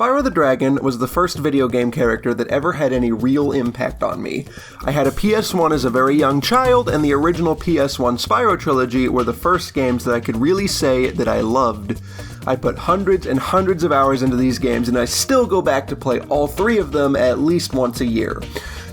Spyro the Dragon was the first video game character that ever had any real impact on me. I had a PS1 as a very young child, and the original PS1 Spyro Trilogy were the first games that I could really say that I loved. I put hundreds and hundreds of hours into these games, and I still go back to play all three of them at least once a year.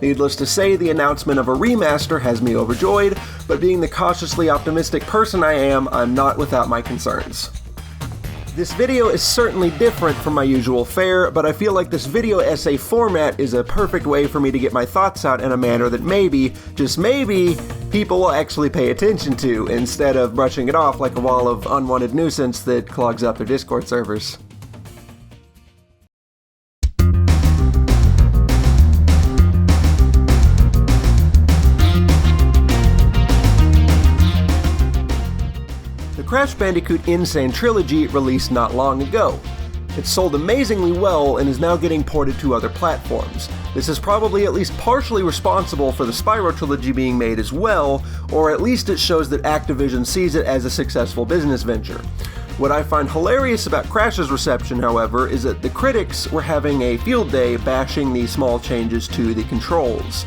Needless to say, the announcement of a remaster has me overjoyed, but being the cautiously optimistic person I am, I'm not without my concerns. This video is certainly different from my usual fare, but I feel like this video essay format is a perfect way for me to get my thoughts out in a manner that maybe, just maybe, people will actually pay attention to, instead of brushing it off like a wall of unwanted nuisance that clogs up their Discord servers. The Crash Bandicoot N.Sane Trilogy released not long ago. It sold amazingly well and is now getting ported to other platforms. This is probably at least partially responsible for the Spyro Trilogy being made as well, or at least it shows that Activision sees it as a successful business venture. What I find hilarious about Crash's reception, however, is that the critics were having a field day bashing the small changes to the controls.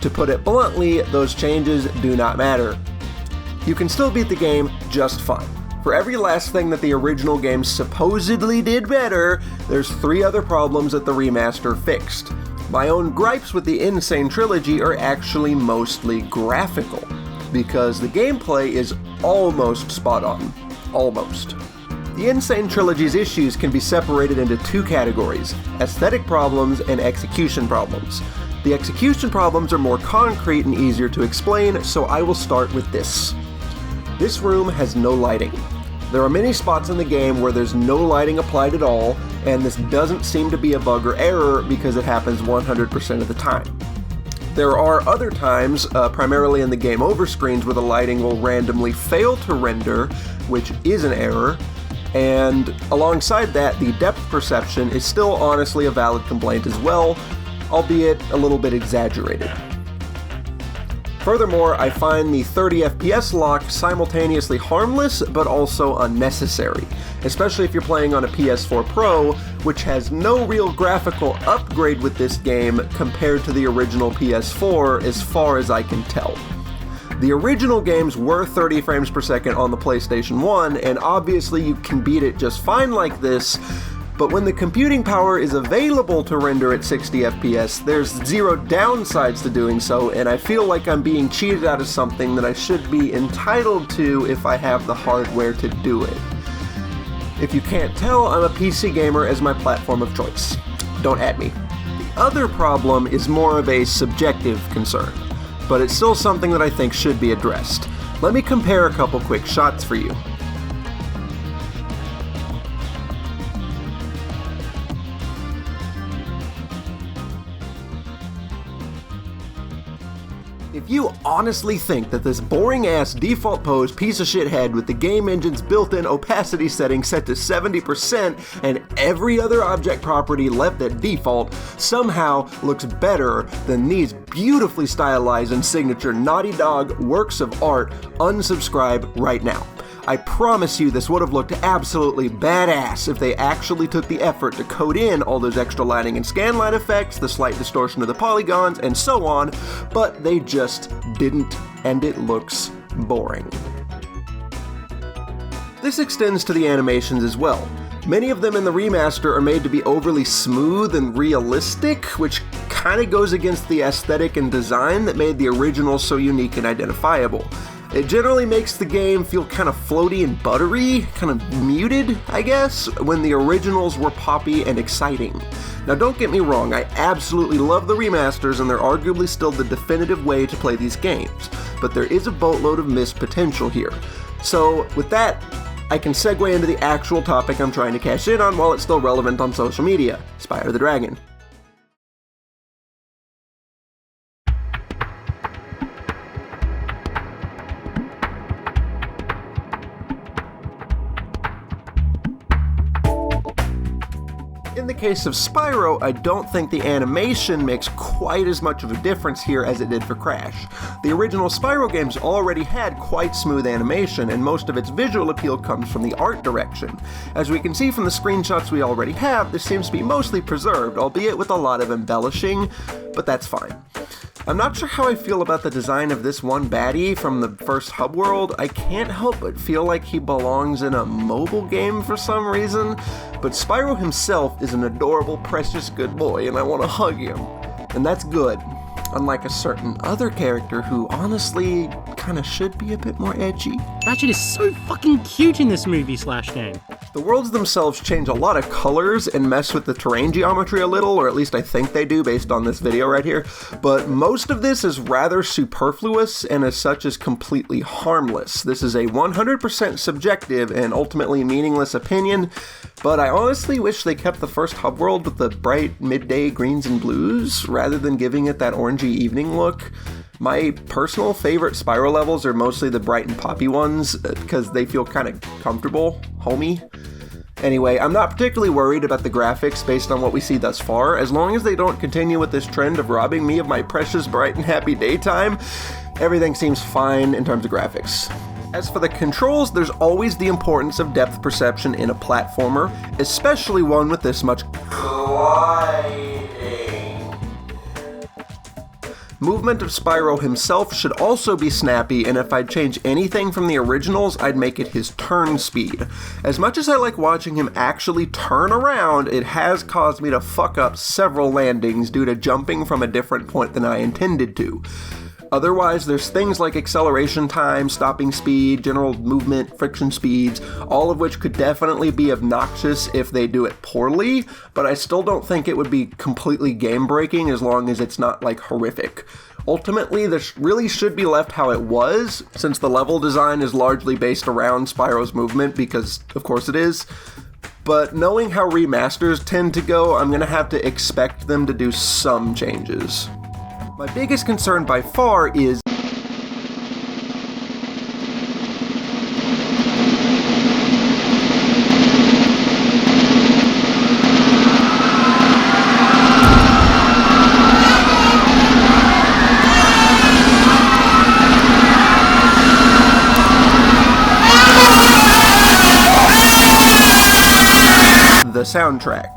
To put it bluntly, those changes do not matter. You can still beat the game just fine. For every last thing that the original game supposedly did better, there's 3 other problems that the remaster fixed. My own gripes with the N.Sane Trilogy are actually mostly graphical, because the gameplay is almost spot on. Almost. The N.Sane Trilogy's issues can be separated into 2 categories: aesthetic problems and execution problems. The execution problems are more concrete and easier to explain, so I will start with this. This room has no lighting. There are many spots in the game where there's no lighting applied at all, and this doesn't seem to be a bug or error because it happens 100% of the time. There are other times, primarily in the game over screens, where the lighting will randomly fail to render, which is an error, and alongside that, the depth perception is still honestly a valid complaint as well, albeit a little bit exaggerated. Furthermore, I find the 30 FPS lock simultaneously harmless but also unnecessary, especially if you're playing on a PS4 Pro, which has no real graphical upgrade with this game compared to the original PS4 as far as I can tell. The original games were 30 frames per second on the PlayStation 1, and obviously you can beat it just fine like this, but when the computing power is available to render at 60 FPS, there's zero downsides to doing so, and I feel like I'm being cheated out of something that I should be entitled to if I have the hardware to do it. If you can't tell, I'm a PC gamer as my platform of choice. Don't at me. The other problem is more of a subjective concern, but it's still something that I think should be addressed. Let me compare a couple quick shots for you. If you honestly think that this boring-ass default pose piece of shit head with the game engine's built-in opacity setting set to 70% and every other object property left at default somehow looks better than these beautifully stylized and signature Naughty Dog works of art, unsubscribe right now. I promise you this would have looked absolutely badass if they actually took the effort to code in all those extra lighting and scanline effects, the slight distortion of the polygons, and so on, but they just didn't, and it looks boring. This extends to the animations as well. Many of them in the remaster are made to be overly smooth and realistic, which kinda goes against the aesthetic and design that made the original so unique and identifiable. It generally makes the game feel kind of floaty and buttery, kind of muted, I guess, when the originals were poppy and exciting. Now don't get me wrong, I absolutely love the remasters and they're arguably still the definitive way to play these games, but there is a boatload of missed potential here. So with that, I can segue into the actual topic I'm trying to cash in on while it's still relevant on social media: Spyro the Dragon. In the case of Spyro, I don't think the animation makes quite as much of a difference here as it did for Crash. The original Spyro games already had quite smooth animation, and most of its visual appeal comes from the art direction. As we can see from the screenshots we already have, this seems to be mostly preserved, albeit with a lot of embellishing, but that's fine. I'm not sure how I feel about the design of this one baddie from the first hub world. I can't help but feel like he belongs in a mobile game for some reason, but Spyro himself is an adorable, precious good boy, and I want to hug him. And that's good. Unlike a certain other character who honestly kinda should be a bit more edgy. Ratchet is so fucking cute in this movie/game. The worlds themselves change a lot of colors and mess with the terrain geometry a little, or at least I think they do based on this video right here, but most of this is rather superfluous and as such is completely harmless. This is a 100% subjective and ultimately meaningless opinion, but I honestly wish they kept the first hub world with the bright midday greens and blues rather than giving it that orangey evening look. My personal favorite Spyro levels are mostly the bright and poppy ones because they feel kind of comfortable, homey. Anyway, I'm not particularly worried about the graphics based on what we see thus far. As long as they don't continue with this trend of robbing me of my precious bright and happy daytime, everything seems fine in terms of graphics. As for the controls, there's always the importance of depth perception in a platformer, especially one with this much gliding. Movement of Spyro himself should also be snappy, and if I'd change anything from the originals, I'd make it his turn speed. As much as I like watching him actually turn around, it has caused me to fuck up several landings due to jumping from a different point than I intended to. Otherwise, there's things like acceleration time, stopping speed, general movement, friction speeds, all of which could definitely be obnoxious if they do it poorly, but I still don't think it would be completely game-breaking as long as it's not, like, horrific. Ultimately, this really should be left how it was, since the level design is largely based around Spyro's movement, because, of course it is. But knowing how remasters tend to go, I'm gonna have to expect them to do some changes. My biggest concern by far is the soundtrack.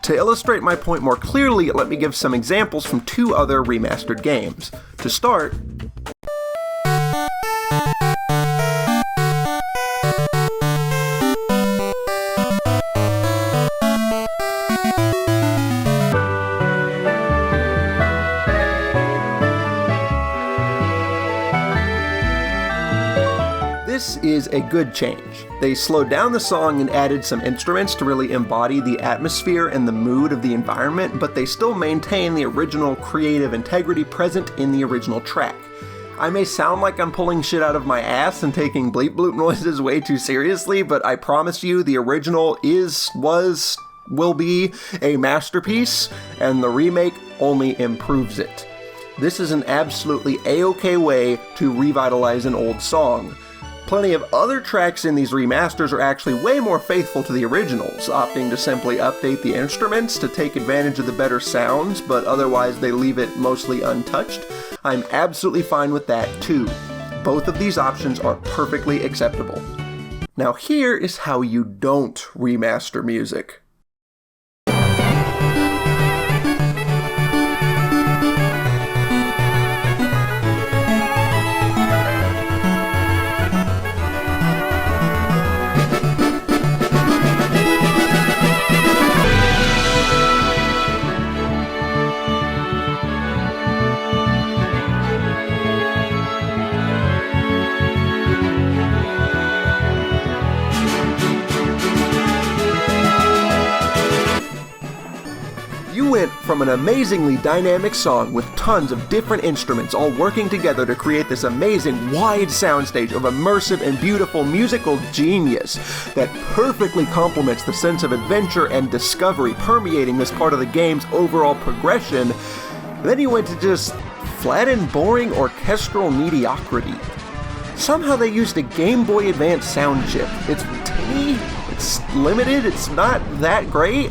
To illustrate my point more clearly, let me give some examples from two other remastered games. To start, this is a good change. They slowed down the song and added some instruments to really embody the atmosphere and the mood of the environment, but they still maintain the original creative integrity present in the original track. I may sound like I'm pulling shit out of my ass and taking bleep bloop noises way too seriously, but I promise you the original will be a masterpiece, and the remake only improves it. This is an absolutely a-okay way to revitalize an old song. Plenty of other tracks in these remasters are actually way more faithful to the originals, opting to simply update the instruments to take advantage of the better sounds, but otherwise they leave it mostly untouched. I'm absolutely fine with that too. Both of these options are perfectly acceptable. Now here is how you don't remaster music. Went from an amazingly dynamic song with tons of different instruments all working together to create this amazing wide soundstage of immersive and beautiful musical genius that perfectly complements the sense of adventure and discovery permeating this part of the game's overall progression. Then he went to just flat and boring orchestral mediocrity. Somehow they used a Game Boy Advance sound chip. It's tinny, it's limited, it's not that great,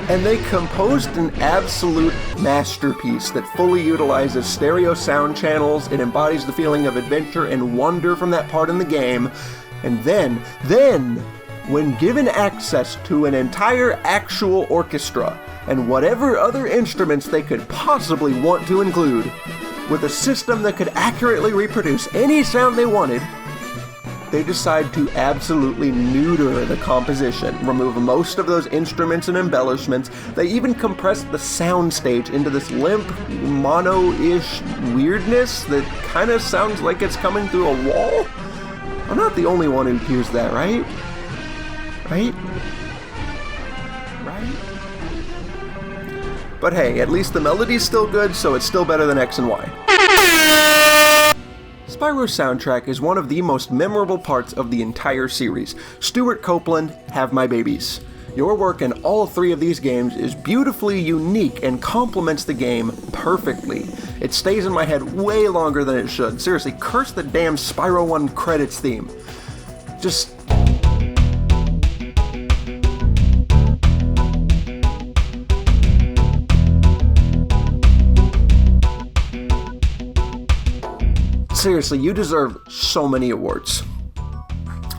and they composed an absolute masterpiece that fully utilizes stereo sound channels. It embodies the feeling of adventure and wonder from that part in the game. And then, when given access to an entire actual orchestra and whatever other instruments they could possibly want to include, with a system that could accurately reproduce any sound they wanted, they decide to absolutely neuter the composition, remove most of those instruments and embellishments. They even compress the soundstage into this limp, mono-ish weirdness that kind of sounds like it's coming through a wall. I'm not the only one who hears that, right? Right? But hey, at least the melody's still good, so it's still better than X and Y. Spyro's soundtrack is one of the most memorable parts of the entire series. Stuart Copeland, have my babies. Your work in all three of these games is beautifully unique and complements the game perfectly. It stays in my head way longer than it should. Seriously, curse the damn Spyro 1 credits theme. Just... seriously, you deserve so many awards.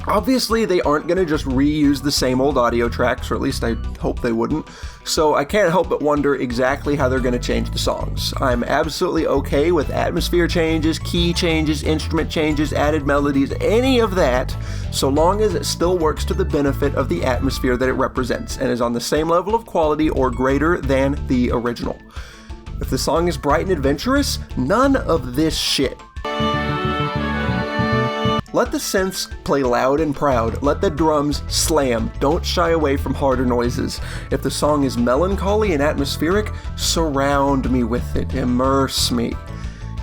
Obviously, they aren't going to just reuse the same old audio tracks, or at least I hope they wouldn't, so I can't help but wonder exactly how they're going to change the songs. I'm absolutely okay with atmosphere changes, key changes, instrument changes, added melodies, any of that, so long as it still works to the benefit of the atmosphere that it represents, and is on the same level of quality or greater than the original. If the song is bright and adventurous, none of this shit. Let the synths play loud and proud. Let the drums slam. Don't shy away from harder noises. If the song is melancholy and atmospheric, surround me with it. Immerse me.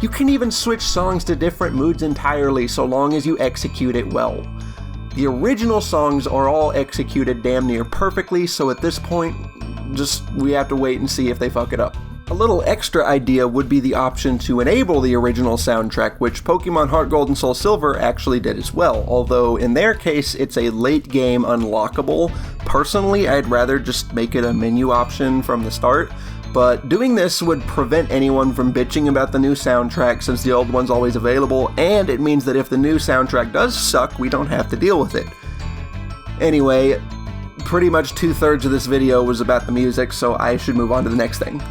You can even switch songs to different moods entirely, so long as you execute it well. The original songs are all executed damn near perfectly, so at this point, we have to wait and see if they fuck it up. A little extra idea would be the option to enable the original soundtrack, which Pokemon Heart Gold and Soul Silver actually did as well, although in their case it's a late game unlockable. Personally, I'd rather just make it a menu option from the start, but doing this would prevent anyone from bitching about the new soundtrack since the old one's always available, and it means that if the new soundtrack does suck, we don't have to deal with it. Anyway, pretty much 2/3 of this video was about the music, so I should move on to the next thing.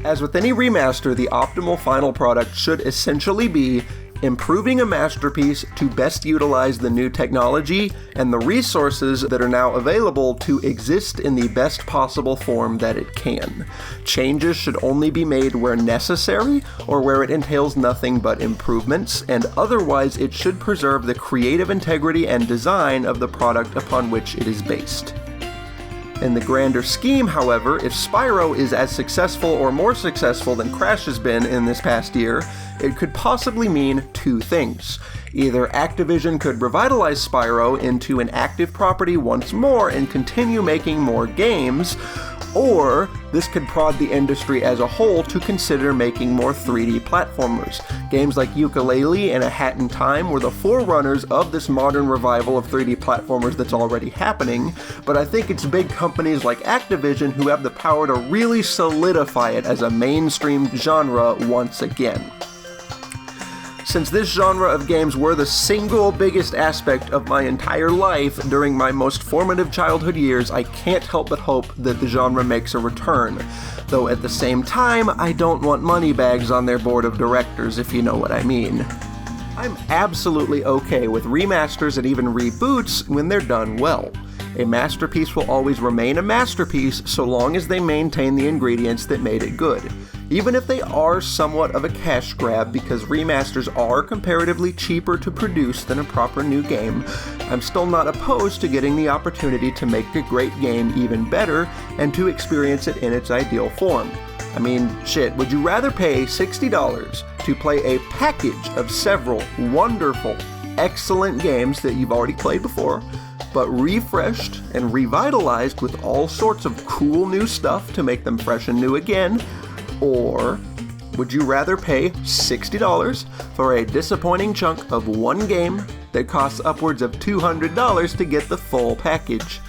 As with any remaster, the optimal final product should essentially be improving a masterpiece to best utilize the new technology and the resources that are now available to exist in the best possible form that it can. Changes should only be made where necessary or where it entails nothing but improvements, and otherwise it should preserve the creative integrity and design of the product upon which it is based. In the grander scheme, however, if Spyro is as successful or more successful than Crash has been in this past year, it could possibly mean two things. Either Activision could revitalize Spyro into an active property once more and continue making more games, or this could prod the industry as a whole to consider making more 3D platformers. Games like Yooka-Laylee and A Hat in Time were the forerunners of this modern revival of 3D platformers that's already happening, but I think it's big companies like Activision who have the power to really solidify it as a mainstream genre once again. Since this genre of games were the single biggest aspect of my entire life during my most formative childhood years, I can't help but hope that the genre makes a return. Though at the same time, I don't want moneybags on their board of directors, if you know what I mean. I'm absolutely okay with remasters and even reboots when they're done well. A masterpiece will always remain a masterpiece so long as they maintain the ingredients that made it good. Even if they are somewhat of a cash grab because remasters are comparatively cheaper to produce than a proper new game, I'm still not opposed to getting the opportunity to make a great game even better and to experience it in its ideal form. I mean, shit, would you rather pay $60 to play a package of several wonderful, excellent games that you've already played before, but refreshed and revitalized with all sorts of cool new stuff to make them fresh and new again? Or would you rather pay $60 for a disappointing chunk of one game that costs upwards of $200 to get the full package?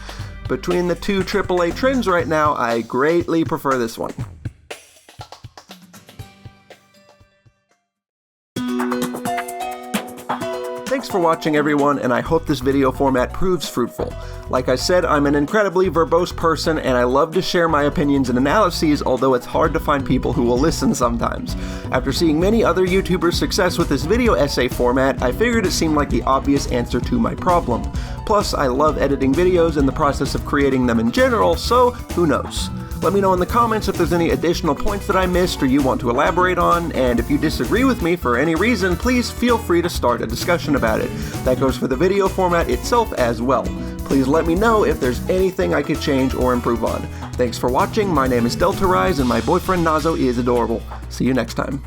Between the two AAA trends right now, I greatly prefer this one. Thanks for watching, everyone, and I hope this video format proves fruitful. Like I said, I'm an incredibly verbose person, and I love to share my opinions and analyses, although it's hard to find people who will listen sometimes. After seeing many other YouTubers' success with this video essay format, I figured it seemed like the obvious answer to my problem. Plus, I love editing videos and the process of creating them in general, so who knows? Let me know in the comments if there's any additional points that I missed or you want to elaborate on, and if you disagree with me for any reason, please feel free to start a discussion about it. That goes for the video format itself as well. Please let me know if there's anything I could change or improve on. Thanks for watching, my name is Delta Rise, and my boyfriend Nazo is adorable. See you next time.